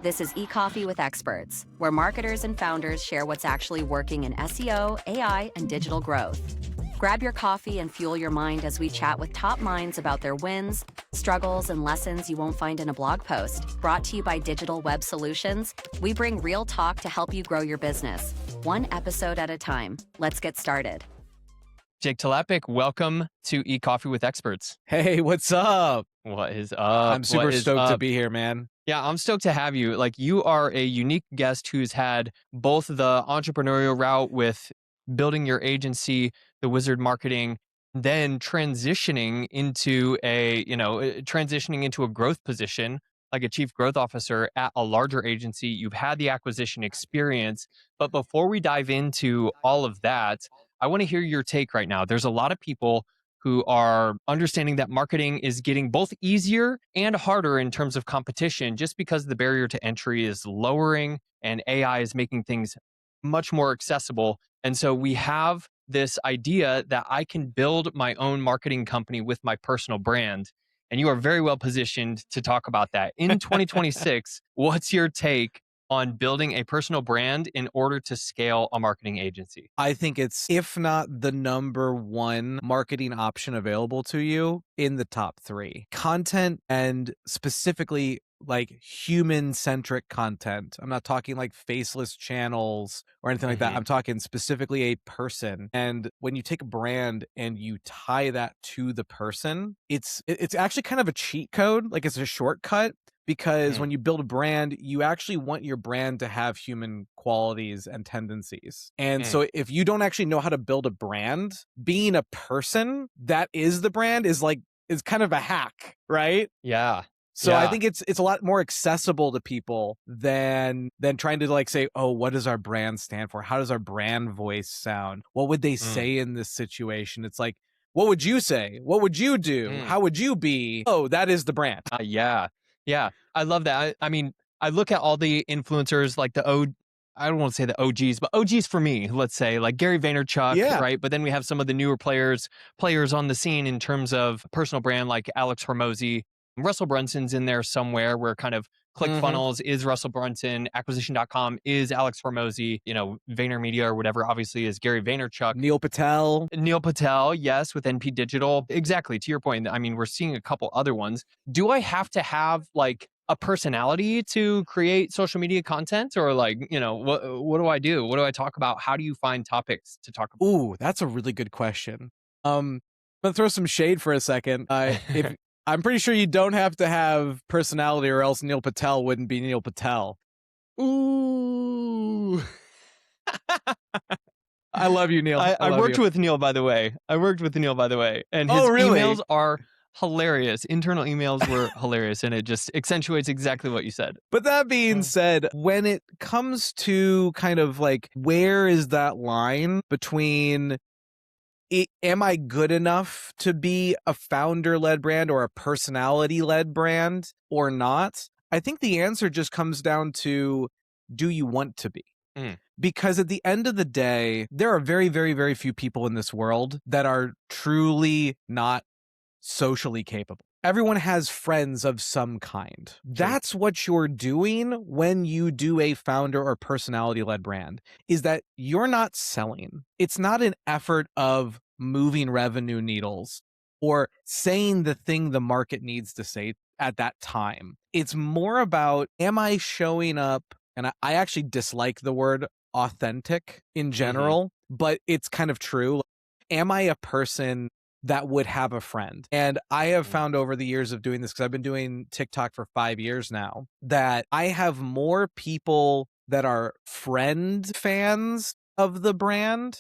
This is eCoffee with Experts, where marketers and founders share what's actually working in SEO, AI, and digital growth. Grab your coffee and fuel your mind as we chat with top minds about their wins, struggles, and lessons you won't find in a blog post. Brought to you by Digital Web Solutions, we bring real talk to help you grow your business, one episode at a time. Let's get started. Jake Tlapek, welcome to eCoffee with Experts. Hey, what's up? What is up? I'm super stoked to be here, man. Yeah, I'm stoked to have you. Like, you are a unique guest who's had both the entrepreneurial route with building your agency, the wizard marketing, then transitioning into a growth position, like a chief growth officer at a larger agency. You've had the acquisition experience. But before we dive into all of that, I want to hear your take right now. There's a lot of people who are understanding that marketing is getting both easier and harder in terms of competition, just because the barrier to entry is lowering and AI is making things much more accessible. And so we have this idea that I can build my own marketing company with my personal brand. And you are very well positioned to talk about that. In 2026, what's your take on building a personal brand in order to scale a marketing agency? I think it's, if not the number one marketing option available to you, in the top three. Content, and specifically like human-centric content. I'm not talking like faceless channels or anything like that. I'm talking specifically a person. And when you take a brand and you tie that to the person, it's actually kind of a cheat code. Like, it's a shortcut. Because when you build a brand, you actually want your brand to have human qualities and tendencies. And so if you don't actually know how to build a brand, being a person that is the brand is kind of a hack, right? Yeah. So I think it's a lot more accessible to people than trying to like say, oh, what does our brand stand for? How does our brand voice sound? What would they say in this situation? It's like, what would you say? What would you do? How would you be? Oh, that is the brand. Yeah, I love that. I mean, I look at all the influencers, like I don't want to say the OGs, but OGs for me, let's say, like Gary Vaynerchuk, right? But then we have some of the newer players on the scene in terms of personal brand, like Alex Hormozi. Russell Brunson's in there somewhere, where kind of ClickFunnels is Russell Brunson, acquisition.com is Alex Hormozi, VaynerMedia or whatever obviously is Gary Vaynerchuk. Neil Patel, yes, with NP Digital. Exactly, to your point. I mean, we're seeing a couple other ones. Do I have to have like a personality to create social media content, or like, what do I do? What do I talk about? How do you find topics to talk about? Ooh, that's a really good question. I'm gonna throw some shade for a second. I'm pretty sure you don't have to have personality, or else Neil Patel wouldn't be Neil Patel. Ooh. I love you, Neil. I worked with Neil, by the way. And his emails are hilarious. Internal emails were hilarious, and it just accentuates exactly what you said. But that being said, when it comes to kind of like, where is that line between am I good enough to be a founder-led brand or a personality-led brand or not? I think the answer just comes down to, do you want to be? Because at the end of the day, there are very, very, very few people in this world that are truly not socially capable. Everyone has friends of some kind. That's what you're doing when you do a founder or personality-led brand, is that you're not selling. It's not an effort of moving revenue needles or saying the thing the market needs to say at that time. It's more about, am I showing up? And I actually dislike the word authentic in general, but it's kind of true. Am I a person that would have a friend? And I have found over the years of doing this, because I've been doing TikTok for 5 years now, that I have more people that are friend fans of the brand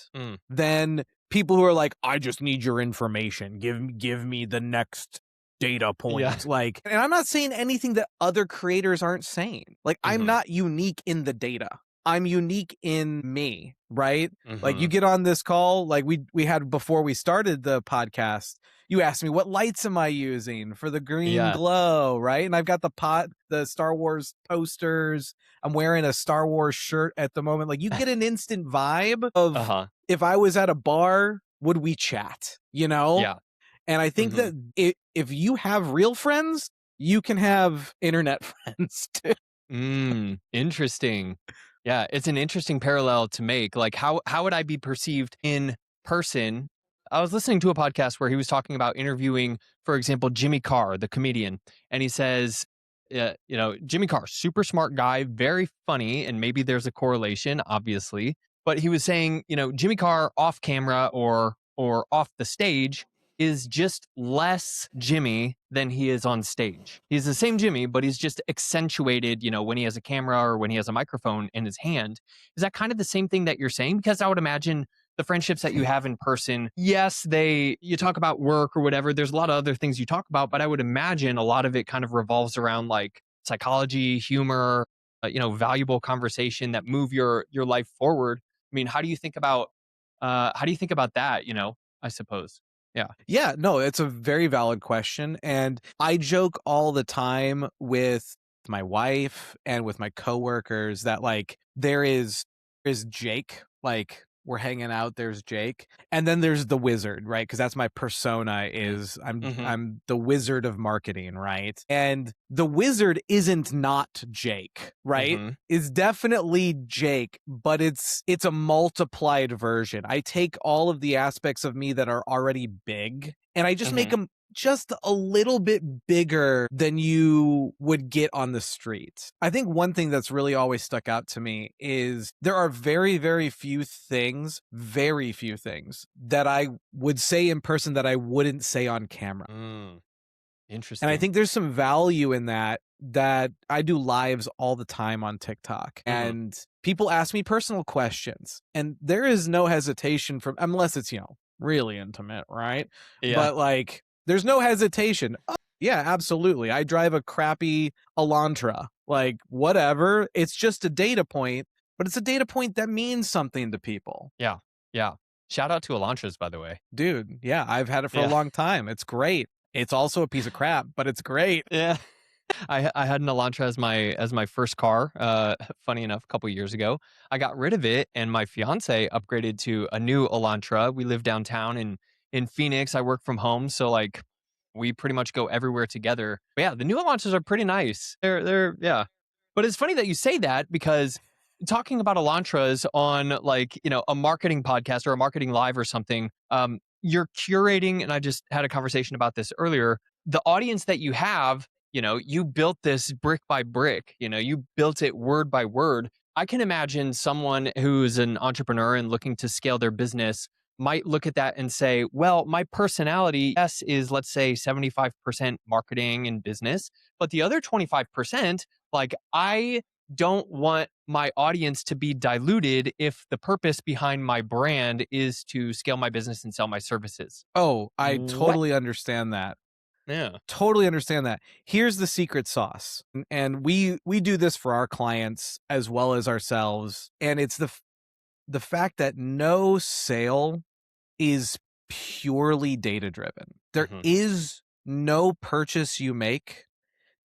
than people who are like, I just need your information. Give me the next data point. Yeah. And I'm not saying anything that other creators aren't saying. Like, I'm not unique in the data. I'm unique in me, right? Like, you get on this call, like we had before we started the podcast, you asked me, what lights am I using for the green glow, right? And I've got the Star Wars posters. I'm wearing a Star Wars shirt at the moment. Like, you get an instant vibe of if I was at a bar, would we chat, Yeah. And I think that if you have real friends, you can have internet friends too. Interesting. Yeah, it's an interesting parallel to make. Like how would I be perceived in person? I was listening to a podcast where he was talking about interviewing, for example, Jimmy Carr, the comedian, and he says, Jimmy Carr, super smart guy, very funny, and maybe there's a correlation, obviously. But he was saying, Jimmy Carr off camera or off the stage is just less Jimmy than he is on stage. He's the same Jimmy, but he's just accentuated, when he has a camera or when he has a microphone in his hand. Is that kind of the same thing that you're saying? Because I would imagine the friendships that you have in person, yes, you talk about work or whatever. There's a lot of other things you talk about, but I would imagine a lot of it kind of revolves around like psychology, humor, valuable conversation that move your life forward. I mean, how do you think about that, I suppose. Yeah. Yeah, no, it's a very valid question. And I joke all the time with my wife and with my coworkers that like there is Jake, like we're hanging out, there's Jake. And then there's the wizard, right? Because that's my persona is Hmm. I'm the wizard of marketing, right? And the wizard isn't not Jake, right? Hmm. Is definitely Jake, but it's a multiplied version. I take all of the aspects of me that are already big and I just make Hmm. them just a little bit bigger than you would get on the street. I think one thing that's really always stuck out to me is there are very, very few things that I would say in person that I wouldn't say on camera. And I Interesting. think there's some value in that I do lives all the time on TikTok Hmm. and people ask me personal questions and there is no hesitation from unless it's, really intimate, right? Yeah. But like there's no hesitation. Oh, yeah, absolutely. I drive a crappy Elantra. Like whatever. It's just a data point, but it's a data point that means something to people. Yeah. Yeah. Shout out to Elantras, by the way. Dude, yeah, I've had it for a Yeah. long time. It's great. It's also a piece of crap, but it's great. Yeah. I had an Elantra as my first car. Funny enough, a couple years ago, I got rid of it, and my fiance upgraded to a new Elantra. We live downtown in Phoenix. I work from home, so like we pretty much go everywhere together. But yeah, the new Elantras are pretty nice. They're yeah. But it's funny that you say that because talking about Elantras on like a marketing podcast or a marketing live or something, you're curating, and I just had a conversation about this earlier. The audience that you have, you built this brick by brick, you built it word by word. I can imagine someone who's an entrepreneur and looking to scale their business might look at that and say, well, my personality, yes, is let's say 75% marketing and business, but the other 25%, like I don't want my audience to be diluted if the purpose behind my brand is to scale my business and sell my services. Oh, I What? totally understand that. Yeah. Totally understand that. Here's the secret sauce. And we do this for our clients as well as ourselves, and it's the fact that no sale is purely data driven. There Hmm. is no purchase you make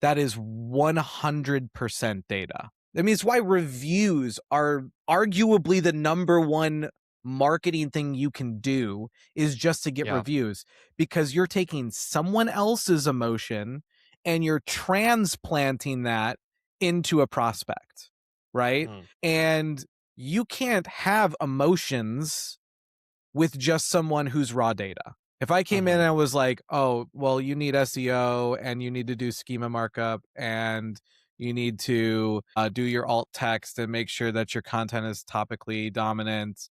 that is 100% data. I mean, it's why reviews are arguably the number one marketing thing you can do is just to get Yeah. reviews because you're taking someone else's emotion and you're transplanting that into a prospect, right? Mm. And you can't have emotions with just someone who's raw data. If I came in Mhm. and I was like, oh, well, you need SEO and you need to do schema markup and you need to do your alt text and make sure that your content is topically dominant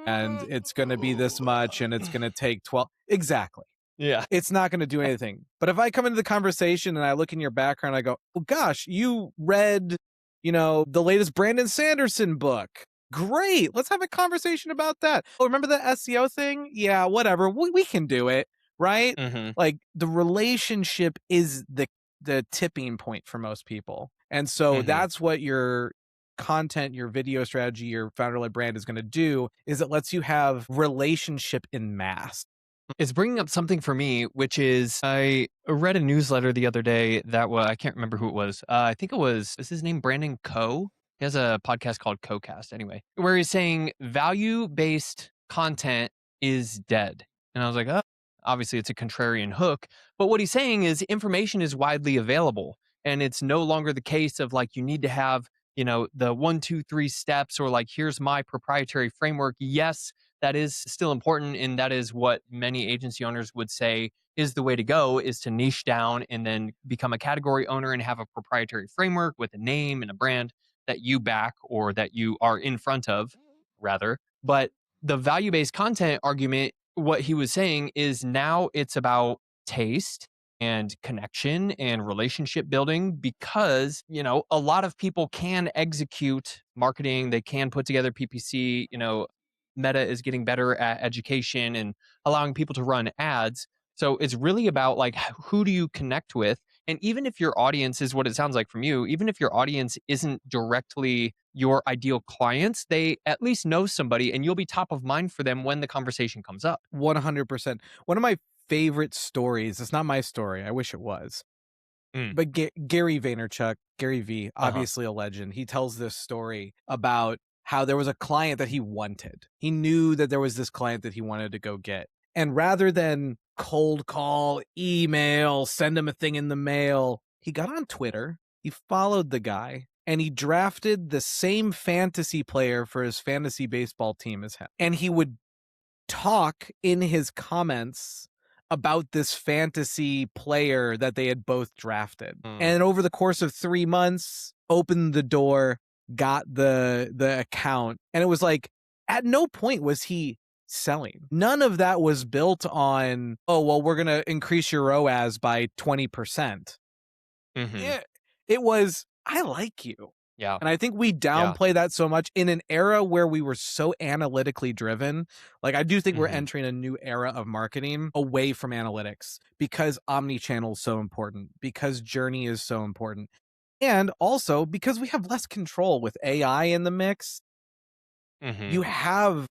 and it's going to be this much and it's going to take 12. Exactly. Yeah. It's not going to do anything. But if I come into the conversation and I look in your background, I go, oh gosh, you read, the latest Brandon Sanderson book. Great. Let's have a conversation about that. Oh, remember the SEO thing? Yeah, whatever. We can do it. Right. Mhm. Like the relationship is the tipping point for most people. And so Mhm. that's what your content, your video strategy, your founder-led brand is going to do is it lets you have relationship in mass. It's bringing up something for me, which is I read a newsletter the other day that I can't remember who it was. I think is his name Brandon Coe? He has a podcast called CoCast anyway, where he's saying value-based content is dead. And I was like, oh, obviously it's a contrarian hook. But what he's saying is information is widely available. And it's no longer the case of like, you need to have, the 1, 2, 3 steps, or like, here's my proprietary framework. Yes, that is still important. And that is what many agency owners would say is the way to go, is to niche down and then become a category owner and have a proprietary framework with a name and a brand that you back, or that you are in front of, rather. But the value based content argument, what he was saying is now it's about taste and connection and relationship building, because a lot of people can execute marketing, they can put together PPC. Meta is getting better at education and allowing people to run ads. So it's really about like, who do you connect with? And even if your audience is what it sounds like from you, even if your audience isn't directly your ideal clients, they at least know somebody and you'll be top of mind for them when the conversation comes up. 100%. One of my favorite stories, it's not my story, I wish it was, Mm. but Gary Vaynerchuk, Gary V, Uh-huh. obviously a legend, he tells this story about how there was a client that he wanted. He knew that there was this client that he wanted to go get. And rather than cold call, email, send him a thing in the mail, he got on Twitter, he followed the guy, and he drafted the same fantasy player for his fantasy baseball team as him. And he would talk in his comments about this fantasy player that they had both drafted. And over the course of 3 months, opened the door, got the account. And it was like, at no point was he selling. None of that was built on, oh, well, we're going to increase your ROAS by 20%. It was, I like you. Yeah. And I think we downplay that so much in an era where we were so analytically driven. Like, I do think we're entering a new era of marketing away from analytics, because omnichannel is so important, because journey is so important. And also because we have less control with AI in the mix. You have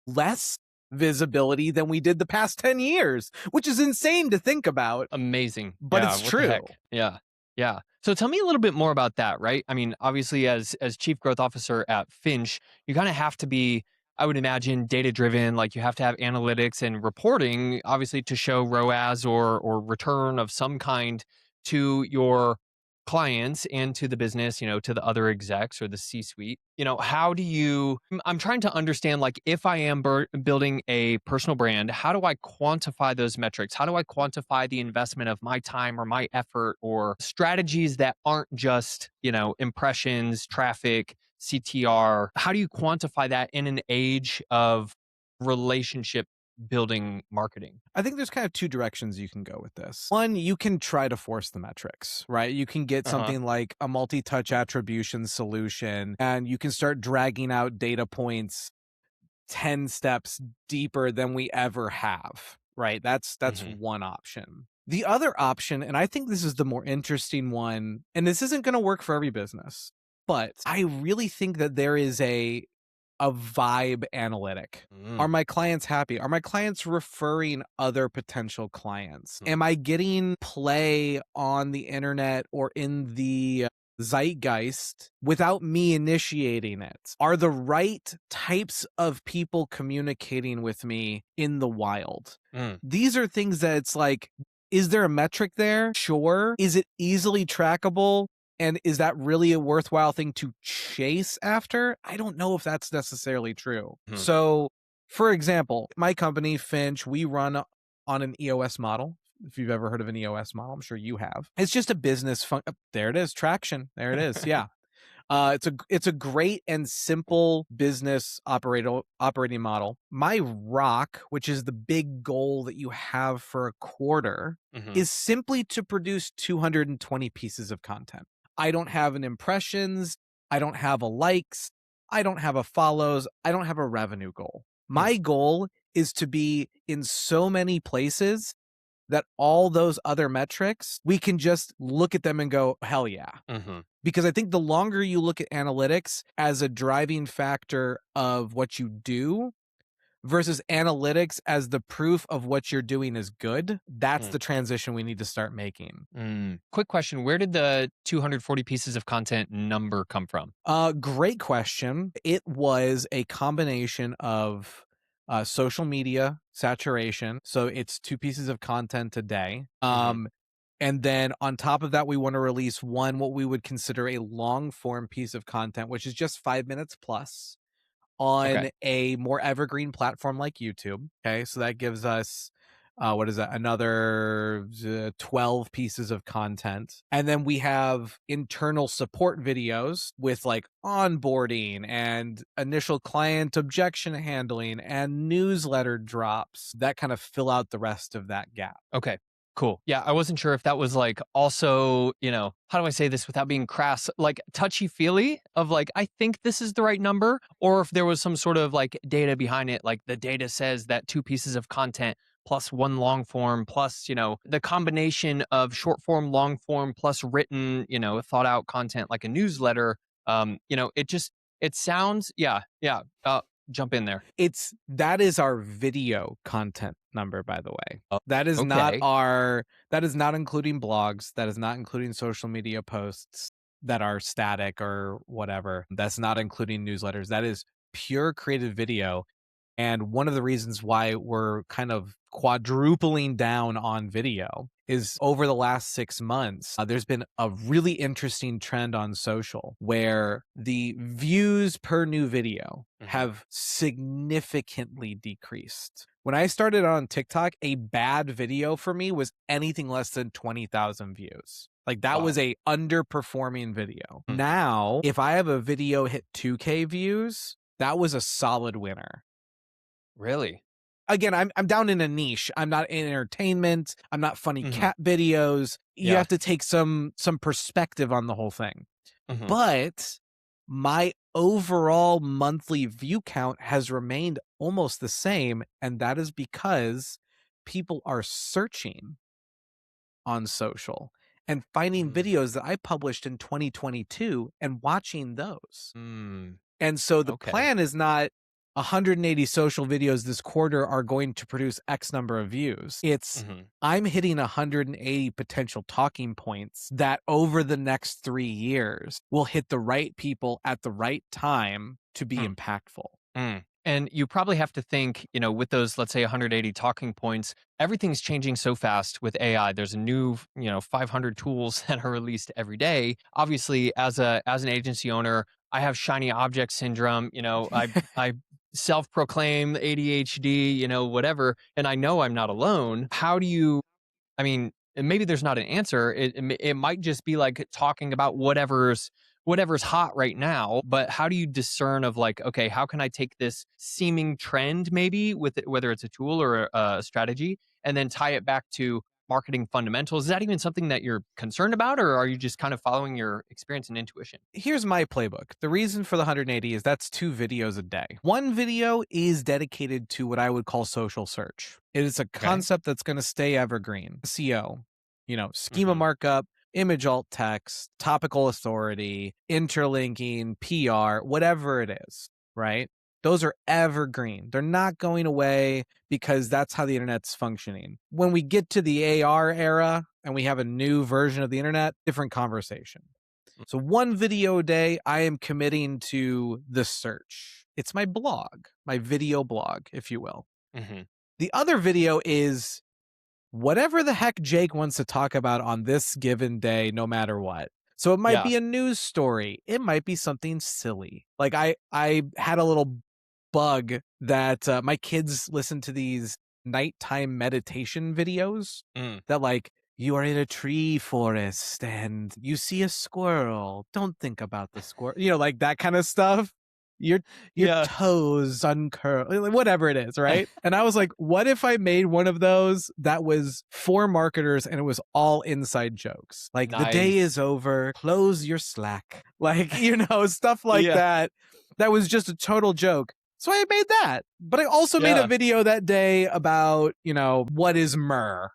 less visibility than we did the past 10 years, which is insane to think about. Amazing. But Yeah, it's what the true. heck? Yeah. Yeah. So tell me a little bit more about that, right? I mean, obviously as chief growth officer at Finch, you kind of have to be, I would imagine, data driven. Like, you have to have analytics and reporting, obviously, to show ROAS or return of some kind to your clients and to the business, to the other execs or the C-suite. How do you, I'm trying to understand, like, if I am building a personal brand, how do I quantify those metrics? How do I quantify the investment of my time or my effort, or strategies that aren't just, impressions, traffic, CTR? How do you quantify that in an age of relationship building marketing? I think there's kind of two directions you can go with this. One, you can try to force the metrics, right? You can get something like a multi-touch attribution solution, and you can start dragging out data points 10 steps deeper than we ever have, right? That's one option. The other option, and I think this is the more interesting one, and this isn't going to work for every business, but I really think that there is a vibe analytic. Are my clients happy? Are my clients referring other potential clients? Am I getting play on the internet or in the zeitgeist without me initiating it? Are the right types of people communicating with me in the wild? These are things that it's like, is there a metric there? Sure. Is it easily trackable? And is that really a worthwhile thing to chase after? I don't know if that's necessarily true. So, for example, my company, Finch, we run on an EOS model. If you've ever heard of an EOS model, I'm sure you have. It's just a business there it is, traction. There it is. Yeah. It's a great and simple business operating model. My rock, which is the big goal that you have for a quarter, is simply to produce 220 pieces of content. I don't have an impressions, I don't have a likes, I don't have a follows, I don't have a revenue goal. My goal is to be in so many places that all those other metrics, we can just look at them and go, hell yeah. Because I think the longer you look at analytics as a driving factor of what you do versus analytics as the proof of what you're doing is good, that's the transition we need to start making. Quick question. Where did the 240 pieces of content number come from? Great question. It was a combination of social media saturation. So it's 2 pieces of content a day. And then on top of that, we want to release what we would consider a long form piece of content, which is just 5 minutes plus Okay. on a more evergreen platform like YouTube. Okay. So that gives us, what is that? Another 12 pieces of content. And then we have internal support videos with like onboarding and initial client objection handling and newsletter drops that kind of fill out the rest of that gap. Okay. Cool. Yeah, I wasn't sure if that was like also, how do I say this without being crass, like touchy feely of like, I think this is the right number, or if there was some sort of like data behind it, like the data says that 2 pieces of content plus one long form plus, the combination of short form, long form plus written, thought out content like a newsletter. It sounds, yeah. Jump in there. That is our video content number, by the way. That is not Okay. that is not including blogs. That is not including social media posts that are static or whatever. That's not including newsletters. That is pure creative video. And one of the reasons why we're kind of quadrupling down on video is over the last 6 months, there's been a really interesting trend on social where the views per new video have significantly decreased. When I started on TikTok, a bad video for me was anything less than 20,000 views. Like that was a underperforming video. Now, if I have a video hit 2K views, that was a solid winner. Really? Again, I'm down in a niche. I'm not in entertainment. I'm not funny cat videos. You Yeah. have to take some perspective on the whole thing. But my overall monthly view count has remained almost the same, and that is because people are searching on social and finding videos that I published in 2022 and watching those. And so the plan is not 180 social videos this quarter are going to produce X number of views. It's I'm hitting 180 potential talking points that over the next 3 years will hit the right people at the right time to be impactful. And you probably have to think, with those, let's say 180 talking points, everything's changing so fast with AI. There's a new, 500 tools that are released every day. Obviously, as an agency owner, I have shiny object syndrome. I self-proclaim ADHD, whatever, and I know I'm not alone. How do you? I mean, and maybe there's not an answer. It might just be like talking about whatever's hot right now, but how do you discern of like, okay, how can I take this seeming trend maybe with it, whether it's a tool or a strategy, and then tie it back to marketing fundamentals? Is that even something that you're concerned about, or are you just kind of following your experience and intuition? Here's my playbook. The reason for the 180 is that's 2 videos a day. One video is dedicated to what I would call social search. It is a concept that's going to stay evergreen. SEO, schema markup, image alt text, topical authority, interlinking, PR, whatever it is, right? Those are evergreen. They're not going away because that's how the internet's functioning. When we get to the AR era and we have a new version of the internet, different conversation. So 1 video a day, I am committing to the search. It's my blog, my video blog, if you will. The other video is whatever the heck Jake wants to talk about on this given day, no matter what. So it might be a news story. It might be something silly. Like I had a little bug that my kids listen to these nighttime meditation videos that like, you are in a tree forest and you see a squirrel. Don't think about the squirrel. Like that kind of stuff. Your toes uncurl, whatever it is, right? And I was like, what if I made one of those that was for marketers and it was all inside jokes? Like the day is over, close your Slack. Like, stuff like that. That was just a total joke. So I made that. But I also made a video that day about, what is myrrh,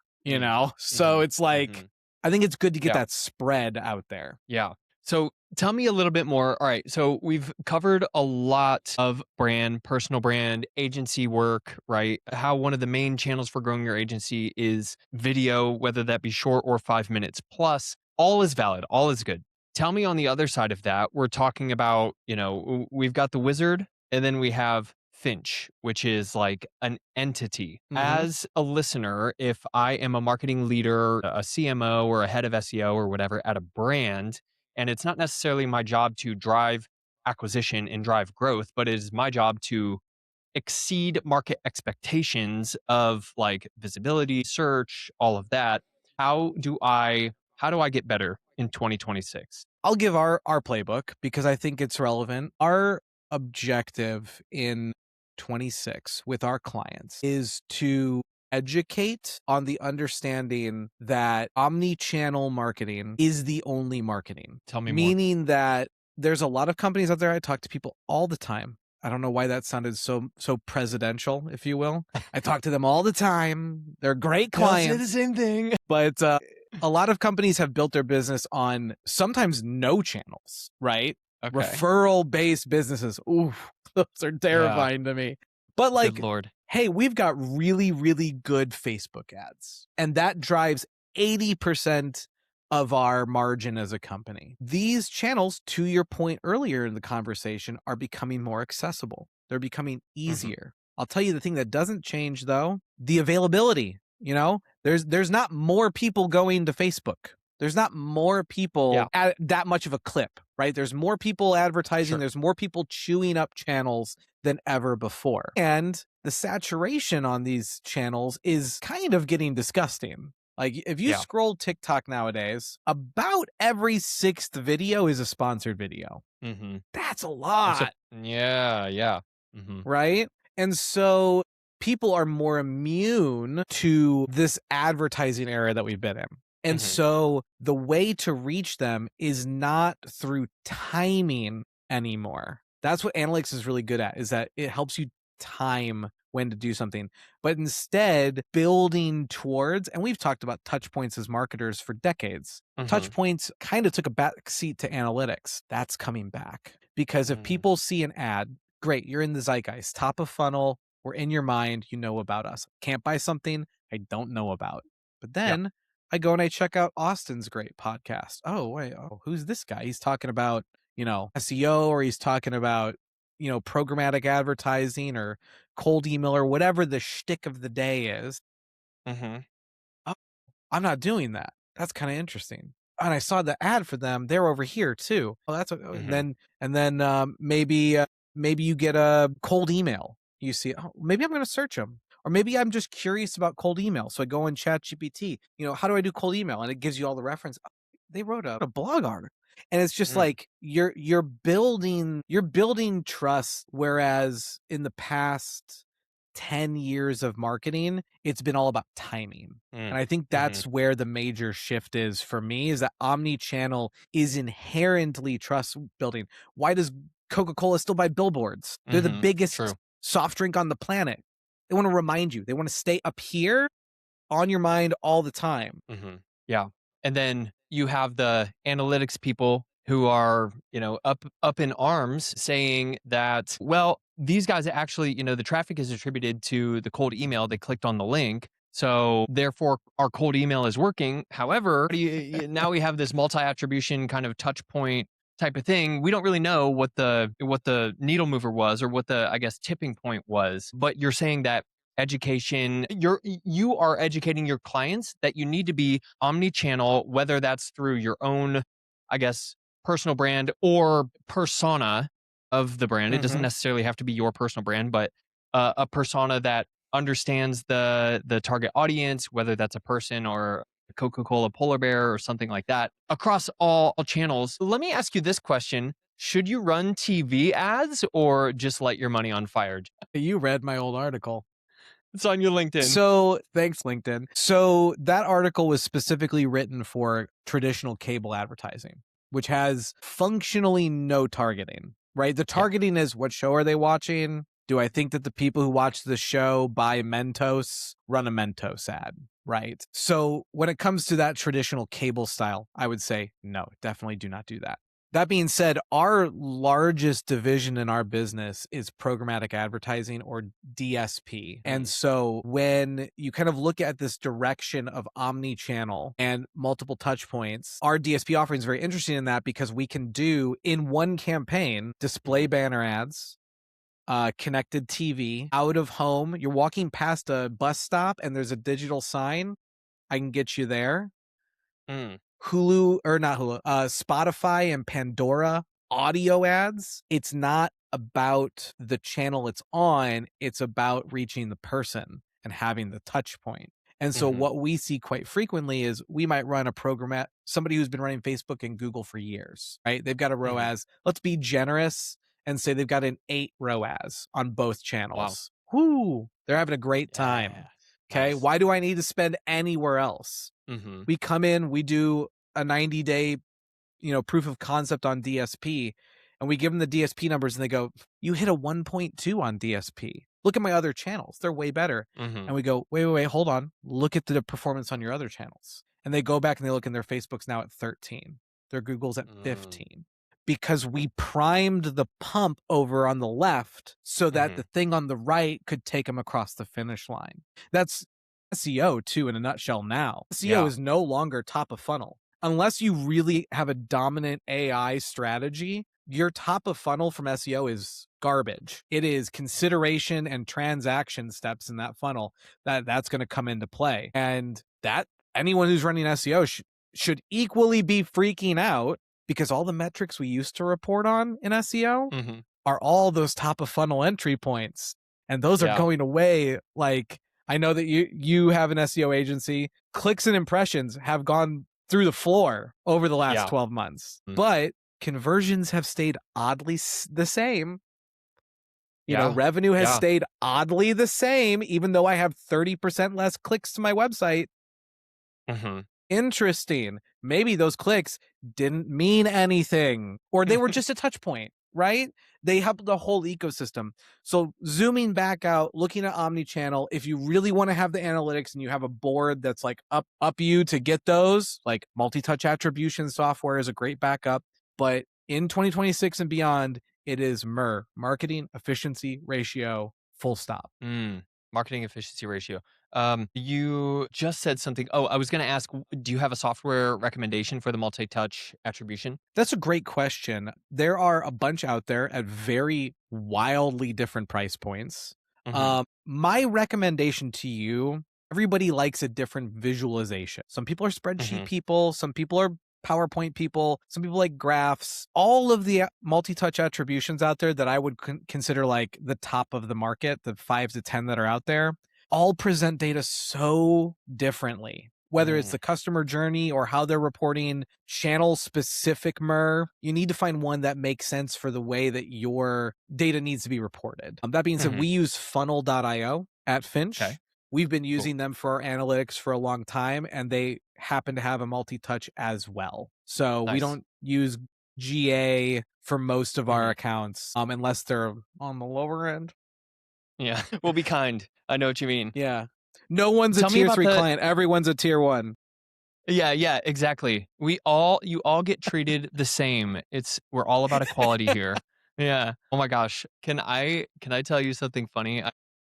So it's like, I think it's good to get that spread out there. Yeah. So tell me a little bit more. All right. So we've covered a lot of brand, personal brand, agency work, right? How one of the main channels for growing your agency is video, whether that be short or 5 minutes plus. All is valid. All is good. Tell me on the other side of that, we're talking about, we've got the wizard and then we have Finch, which is like an entity. Mm-hmm. As a listener, if I am a marketing leader, a CMO, or a head of SEO or whatever at a brand, and it's not necessarily my job to drive acquisition and drive growth, but it is my job to exceed market expectations of like visibility, search, all of that. How do I get better in 2026? I'll give our playbook because I think it's relevant. Our objective in 26 with our clients is to educate on the understanding that omni-channel marketing is the only marketing. Tell me more. Meaning that there's a lot of companies out there. I talk to people all the time. I don't know why that sounded so presidential, if you will. I talk to them all the time. They're great They all say clients. the same thing. But a lot of companies have built their business on sometimes no channels, right? Okay. Referral-based businesses. Ooh, those are terrifying to me. But like, Good Lord. hey, we've got really, really good Facebook ads, and that drives 80% of our margin as a company. These channels, to your point earlier in the conversation, are becoming more accessible. They're becoming easier. I'll tell you the thing that doesn't change though, the availability. You know, there's not more people going to Facebook. There's not more people at that much of a clip, right? There's more people advertising. Sure. There's more people chewing up channels than ever before. And the saturation on these channels is kind of getting disgusting. Like if you scroll TikTok nowadays, about every 6th video is a sponsored video. Mm-hmm. That's a lot. Yeah. Mm-hmm. Right? And so people are more immune to this advertising era that we've been in. And so the way to reach them is not through timing anymore. That's what analytics is really good at, is that it helps you time when to do something, but instead building towards, and we've talked about touch points as marketers for decades. Touch points kind of took a back seat to analytics. That's coming back because if people see an ad, great, you're in the zeitgeist, top of funnel, we're in your mind, you know about us. Can't buy something I don't know about. But then I go and I check out Austin's great podcast. Oh, wait, who's this guy? He's talking about, SEO, or he's talking about, programmatic advertising or cold email or whatever the shtick of the day is. Oh, I'm not doing that. That's kind of interesting. And I saw the ad for them. They're over here too. Oh, that's and then maybe you get a cold email. You see, oh, maybe I'm going to search them. Or maybe I'm just curious about cold email. So I go in ChatGPT, how do I do cold email? And it gives you all the reference. Oh, they wrote a blog article. And it's just like you're building trust. Whereas in the past 10 years of marketing, it's been all about timing. And I think that's where the major shift is for me, is that omni-channel is inherently trust building. Why does Coca-Cola still buy billboards? They're the biggest soft drink on the planet. They want to remind you. They want to stay up here on your mind all the time. Yeah. And then you have the analytics people who are, up in arms saying that, well, these guys actually, the traffic is attributed to the cold email. They clicked on the link. So therefore our cold email is working. However, now we have this multi-attribution kind of touch point type of thing. We don't really know what the needle mover was, or what the, I guess, tipping point was. But you're saying that education, you are educating your clients that you need to be omni-channel, whether that's through your own, I guess, personal brand or persona of the brand. It doesn't necessarily have to be your personal brand, but a persona that understands the target audience, whether that's a person or a Coca-Cola polar bear or something like that, across all channels. Let me ask you this question. Should you run TV ads or just light your money on fire? You read my old article. It's on your LinkedIn. So thanks, LinkedIn. So that article was specifically written for traditional cable advertising, which has functionally no targeting, right? The targeting is, what show are they watching? Do I think that the people who watch the show buy Mentos? Run a Mentos ad, right? So when it comes to that traditional cable style, I would say, no, definitely do not do that. That being said, our largest division in our business is programmatic advertising, or DSP. And so when you kind of look at this direction of omni-channel and multiple touch points, our DSP offering is very interesting in that, because we can do in one campaign display banner ads, connected TV, out of home. You're walking past a bus stop and there's a digital sign. I can get you there. Hulu, or not Hulu, Spotify and Pandora audio ads. It's not about the channel it's on. It's about reaching the person and having the touch point. And so what we see quite frequently is we might run a program at somebody who's been running Facebook and Google for years, right? They've got a ROAS. Let's be generous and say they've got an 8 ROAS on both channels. Wow. Whoo, they're having a great time. Yeah. Okay. Nice. Why do I need to spend anywhere else? We come in, we do a 90-day, proof of concept on DSP, and we give them the DSP numbers and they go, you hit a 1.2 on DSP. Look at my other channels. They're way better. And we go, wait, hold on. Look at the performance on your other channels. And they go back and they look, and their Facebook's now at 13. Their Google's at 15. Because we primed the pump over on the left so that the thing on the right could take them across the finish line. That's SEO too, in a nutshell now. SEO is no longer top of funnel. Unless you really have a dominant AI strategy, your top of funnel from SEO is garbage. It is consideration and transaction steps in that funnel that's going to come into play. And that anyone who's running SEO should equally be freaking out, because all the metrics we used to report on in SEO are all those top of funnel entry points. And those are going away. Like, I know that you have an SEO agency. Clicks and impressions have gone through the floor over the last 12 months. But conversions have stayed oddly the same. Revenue has stayed oddly the same, even though I have 30% less clicks to my website. Interesting. Maybe those clicks didn't mean anything, or they were just a touch point, right? They help the whole ecosystem. So zooming back out, looking at omnichannel, if you really want to have the analytics and you have a board that's like up you to get those, like multi-touch attribution software is a great backup. But in 2026 and beyond, it is MER, marketing efficiency ratio, full stop. Marketing efficiency ratio. You just said something. Oh, I was going to ask, do you have a software recommendation for the multi-touch attribution? That's a great question. There are a bunch out there at very wildly different price points. My recommendation to you, everybody likes a different visualization. Some people are spreadsheet people. Some people are PowerPoint people. Some people like graphs. All of the multi-touch attributions out there that I would consider like the top of the market, the 5 to 10 that are out there, all present data so differently. Whether it's the customer journey or how they're reporting channel-specific MER, you need to find one that makes sense for the way that your data needs to be reported. That being said, we use funnel.io at Finch. Okay. We've been using them for our analytics for a long time, and they happen to have a multi-touch as well. So we don't use GA for most of our accounts unless they're on the lower end. Yeah, we'll be kind. I know what you mean. Yeah. No one's a tier 3 client. Everyone's a tier 1. Yeah, exactly. You all get treated the same. We're all about equality here. Yeah. Oh my gosh. Can I tell you something funny?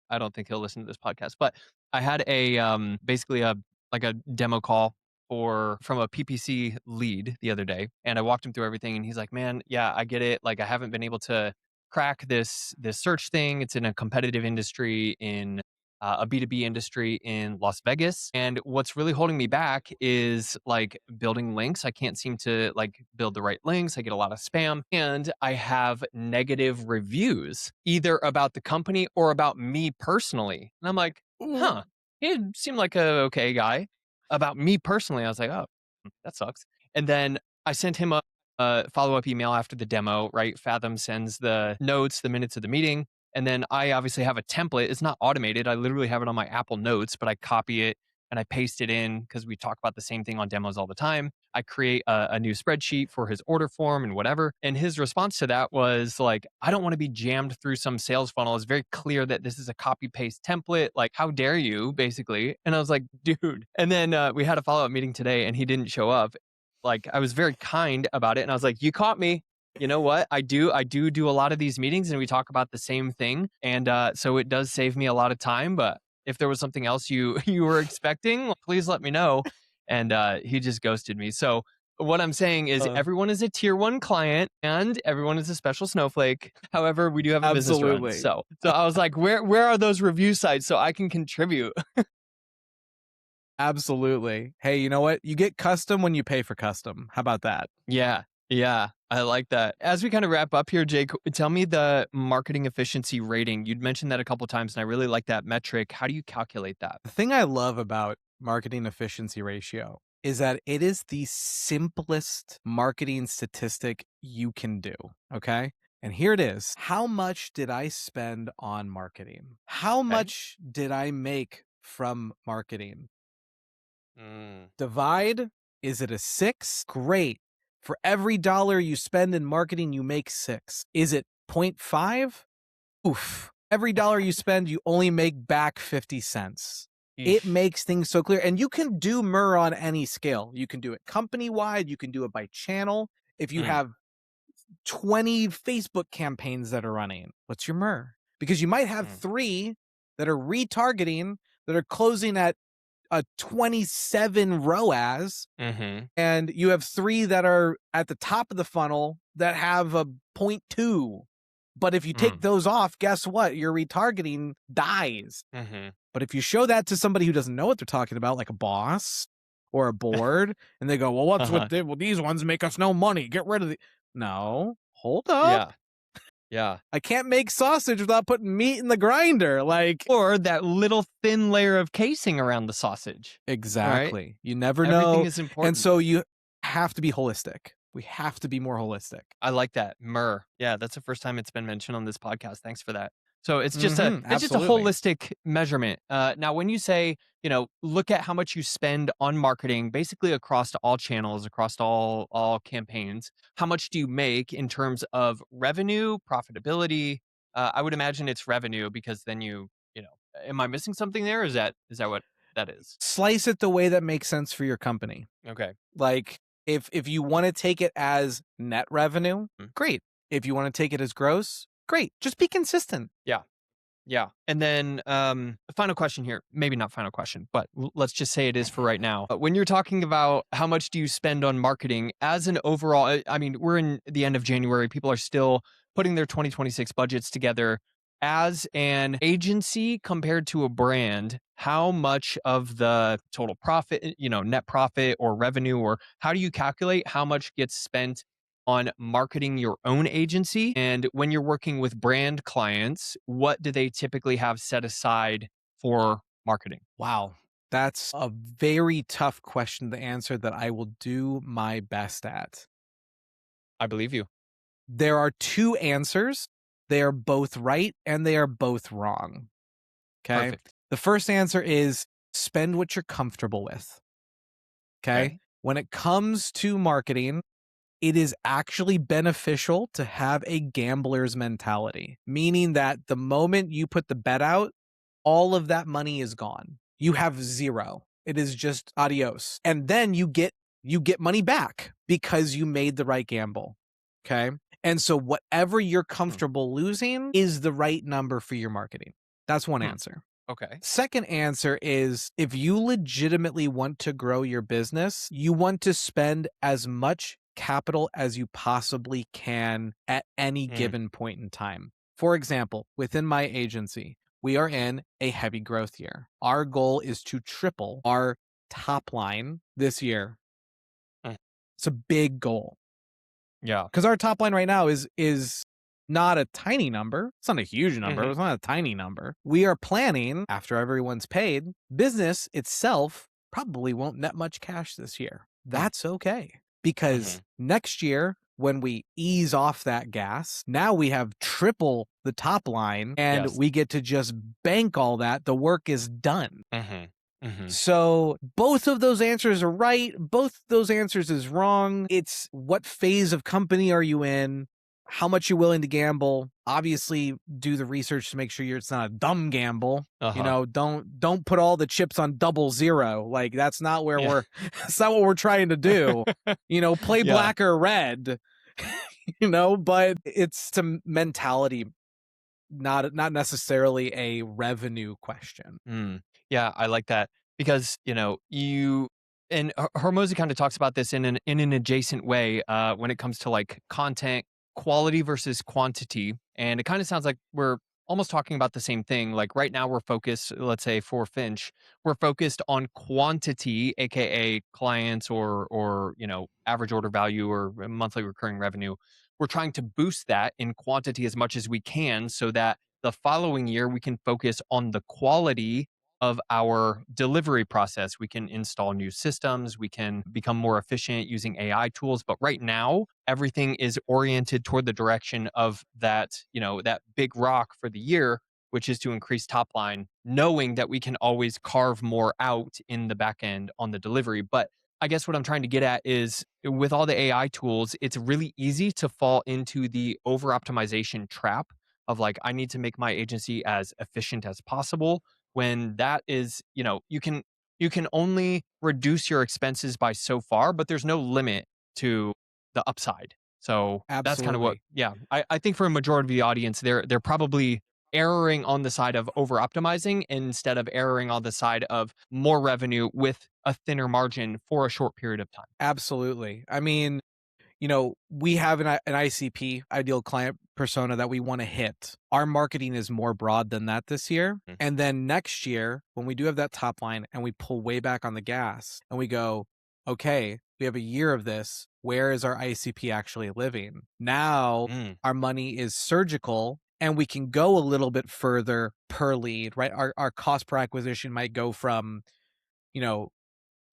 I don't think he'll listen to this podcast, but I had a basically a demo call from a PPC lead the other day, and I walked him through everything, and he's like, "Man, yeah, I get it. Like, I haven't been able to crack this search thing. It's in a competitive industry in a B2B industry in Las Vegas. And what's really holding me back is like building links. I can't seem to like build the right links. I get a lot of spam, and I have negative reviews either about the company or about me personally." And I'm like, huh, he seemed like a okay guy. About me personally, I was like, oh, that sucks. And then I sent him a follow-up email after the demo, right? Fathom sends the notes, the minutes of the meeting. And then I obviously have a template. It's not automated. I literally have it on my Apple Notes, but I copy it and I paste it in because we talk about the same thing on demos all the time. I create a new spreadsheet for his order form and whatever. And his response to that was like, I don't want to be jammed through some sales funnel. It's very clear that this is a copy paste template. Like, how dare you, basically? And I was like, dude. And then we had a follow-up meeting today and he didn't show up. Like, I was very kind about it. And I was like, you caught me. You know what? I do a lot of these meetings and we talk about the same thing. And so it does save me a lot of time. But if there was something else you were expecting, please let me know. And he just ghosted me. So what I'm saying is everyone is a tier 1 client and everyone is a special snowflake. However, we do have a business run. Absolutely. So I was like, where are those review sites so I can contribute? Absolutely. Hey, you know what? You get custom when you pay for custom. How about that? Yeah. Yeah. I like that. As we kind of wrap up here, Jake, tell me the marketing efficiency rating. You'd mentioned that a couple times, and I really like that metric. How do you calculate that? The thing I love about marketing efficiency ratio is that it is the simplest marketing statistic you can do. Okay. And here it is. How much did I spend on marketing? How much did I make from marketing? Divide. Is it a 6? Great. For every dollar you spend in marketing, you make 6. Is it 0.5? Oof. Every dollar you spend, you only make back 50 cents. It makes things so clear. And you can do MER on any scale. You can do it company-wide. You can do it by channel. If you have 20 Facebook campaigns that are running, what's your MER? Because you might have 3 that are retargeting that are closing at a 27 ROAS, and you have 3 that are at the top of the funnel that have a 0.2. But if you take those off, guess what? Your retargeting dies. But if you show that to somebody who doesn't know what they're talking about, like a boss or a board, and they go, well, what's with well, these ones make us no money. Get rid of the... No, hold up. Yeah. I can't make sausage without putting meat in the grinder. Like, or that little thin layer of casing around the sausage. Exactly. Right? You never know. Everything is important. And so you have to be holistic. We have to be more holistic. I like that. MER. Yeah, that's the first time it's been mentioned on this podcast. Thanks for that. So it's just a holistic measurement. Now, when you say, look at how much you spend on marketing, basically across all channels, across all campaigns, how much do you make in terms of revenue, profitability? I would imagine it's revenue because then am I missing something there? Is that what that is? Slice it the way that makes sense for your company. Okay. Like if you want to take it as net revenue, great. If you want to take it as gross, great. Just be consistent. Yeah. And then a final question here, maybe not final question, but let's just say it is for right now. When you're talking about how much do you spend on marketing as an overall, I mean, we're in the end of January. People are still putting their 2026 budgets together. As an agency compared to a brand, how much of the total profit, net profit or revenue, or how do you calculate how much gets spent on marketing your own agency? And when you're working with brand clients, what do they typically have set aside for marketing? Wow. That's a very tough question to answer that I will do my best at. I believe you. There are 2 answers. They are both right and they are both wrong. Okay. Perfect. The first answer is spend what you're comfortable with. Okay. When it comes to marketing, it is actually beneficial to have a gambler's mentality, meaning that the moment you put the bet out, all of that money is gone. You have 0. It is just adios. And then you get money back because you made the right gamble. Okay. And so whatever you're comfortable losing is the right number for your marketing. That's one answer. Okay. Second answer is if you legitimately want to grow your business, you want to spend as much capital as you possibly can at any given point in time. For example, within my agency, we are in a heavy growth year. Our goal is to triple our top line this year. It's a big goal. Yeah. Because our top line right now is not a tiny number. It's not a huge number. It's not a tiny number. We are planning, after everyone's paid, business itself probably won't net much cash this year. That's okay. Because next year, when we ease off that gas, now we have triple the top line and we get to just bank all that. The work is done. So both of those answers are right. Both those answers is wrong. It's what phase of company are you in? How much you're willing to gamble? Obviously, do the research to make sure it's not a dumb gamble. Don't put all the chips on 00. Like that's not where that's not what we're trying to do. Play black or red. But it's a mentality, not necessarily a revenue question. Yeah, I like that because, and Hormozy kind of talks about this in an adjacent way when it comes to like content quality versus quantity, and it kind of sounds like we're almost talking about the same thing. Like right now, we're focused, let's say for Finch, we're focused on quantity, aka clients or average order value or monthly recurring revenue. We're trying to boost that in quantity as much as we can, so that the following year we can focus on the quality of our delivery process. We can install new systems, we can become more efficient using AI tools. But right now, everything is oriented toward the direction of that big rock for the year, which is to increase top line, knowing that we can always carve more out in the back end on the delivery. But I guess what I'm trying to get at is with all the AI tools, it's really easy to fall into the over optimization trap of like, I need to make my agency as efficient as possible, when that is, you can only reduce your expenses by so far, but there's no limit to the upside. So that's kind of what, Absolutely. yeah, I think for a majority of the audience, they're probably erring on the side of over optimizing instead of erring on the side of more revenue with a thinner margin for a short period of time. Absolutely. I mean, we have an ICP, ideal client persona, that we want to hit. Our marketing is more broad than that this year. Mm. And then next year, when we do have that top line and we pull way back on the gas and we go, okay, we have a year of this. Where is our ICP actually living? Now Mm. our money is surgical and we can go a little bit further per lead, right? Our cost per acquisition might go from, you know,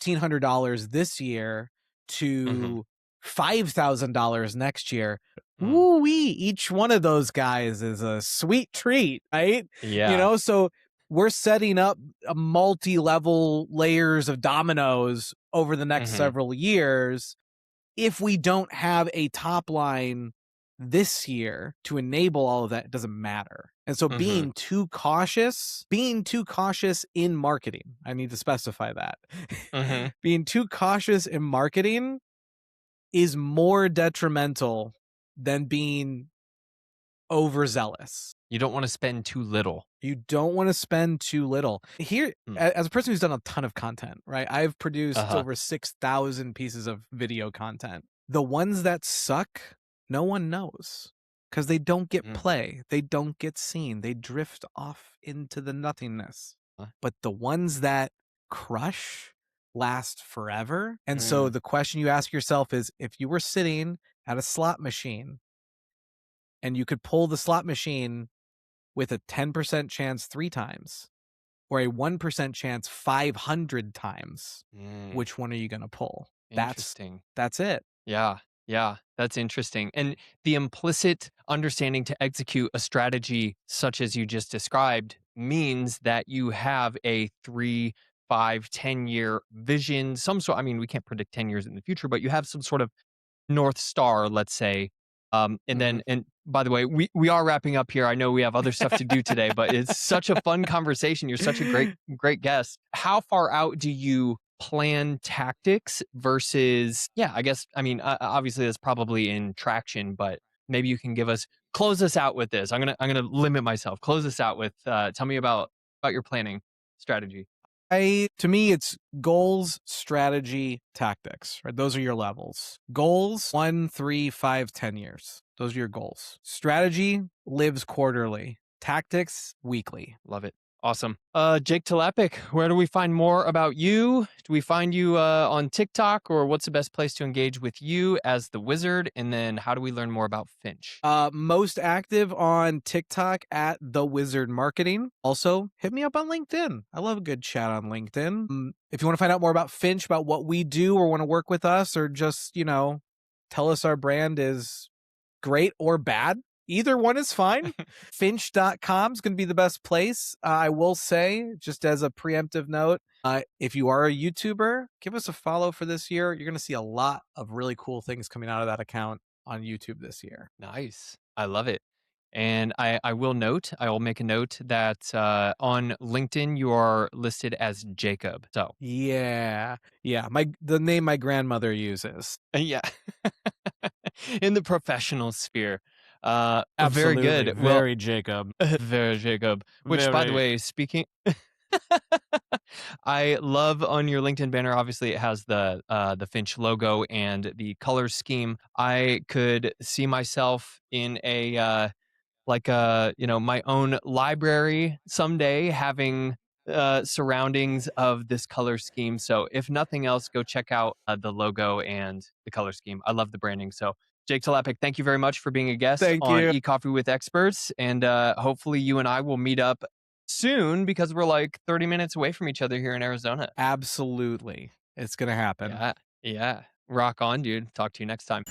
$1,500 this year Hmm. to $5,000 next year. Mm. Woo-wee, each one of those guys is a sweet treat, right? Yeah. So we're setting up a multi-level layers of dominoes over the next Hmm. several years. If we don't have a top line this year to enable all of that, it doesn't matter. And so Hmm. being too cautious in marketing, I need to specify that. Hmm. Being too cautious in marketing is more detrimental than being overzealous. You don't want to spend too little. You don't want to spend too little. Here, Mm. as a person who's done a ton of content, right? I've produced Uh-huh. over 6,000 pieces of video content. The ones that suck, no one knows because they don't get Mm. play. They don't get seen. They drift off into the nothingness. But the ones that crush last forever. And so Mm. the question you ask yourself is, if you were sitting at a slot machine and you could pull the slot machine with a 10% chance 3 times or a 1% chance 500 times, Mm. which one are you going to pull? Interesting. That's it. Yeah. Yeah. That's interesting. And the implicit understanding to execute a strategy such as you just described means that you have a 3, 5, 10 year vision, some sort. I mean, we can't predict 10 years in the future, but you have some sort of North Star, let's say. And Mhm. then, and by the way, we are wrapping up here. I know we have other stuff to do today, but it's such a fun conversation. You're such a great guest. How far out do you plan tactics versus? Yeah, I guess. I mean, obviously that's probably in traction, but maybe you can close us out with this. I'm gonna limit myself. Close us out with. Tell me about your planning strategy. To me, it's goals, strategy, tactics, right? Those are your levels. Goals, 1, 3, 5, 10 years. Those are your goals. Strategy lives quarterly. Tactics, weekly. Love it. Awesome. Jake Tlapek, where do we find more about you? Do we find you on TikTok, or what's the best place to engage with you as the wizard? And then how do we learn more about Finch? Most active on TikTok at The Wizard Marketing. Also, hit me up on LinkedIn. I love a good chat on LinkedIn. If you want to find out more about Finch, about what we do, or want to work with us, or just, tell us our brand is great or bad, either one is fine. Finch.com is going to be the best place. I will say, just as a preemptive note, if you are a YouTuber, give us a follow for this year. You're going to see a lot of really cool things coming out of that account on YouTube this year. Nice. I love it. And I will make a note that on LinkedIn, you are listed as Jacob. So, Yeah. Yeah. The name my grandmother uses. yeah, in the professional sphere. Very Absolutely. good. Well, Very Jacob. very Jacob. Which, by the Very. way, speaking I love on your LinkedIn banner. Obviously, it has the Finch logo and the color scheme. I could see myself in a like a my own library someday, having surroundings of this color scheme. So if nothing else, go check out the logo and the color scheme. I love the branding. So Jake Tlapek, thank you very much for being a guest Thank on you. eCoffee with Experts, and hopefully you and I will meet up soon, because we're like 30 minutes away from each other here in Arizona. Absolutely. It's going to happen. Yeah, yeah. Rock on, dude. Talk to you next time.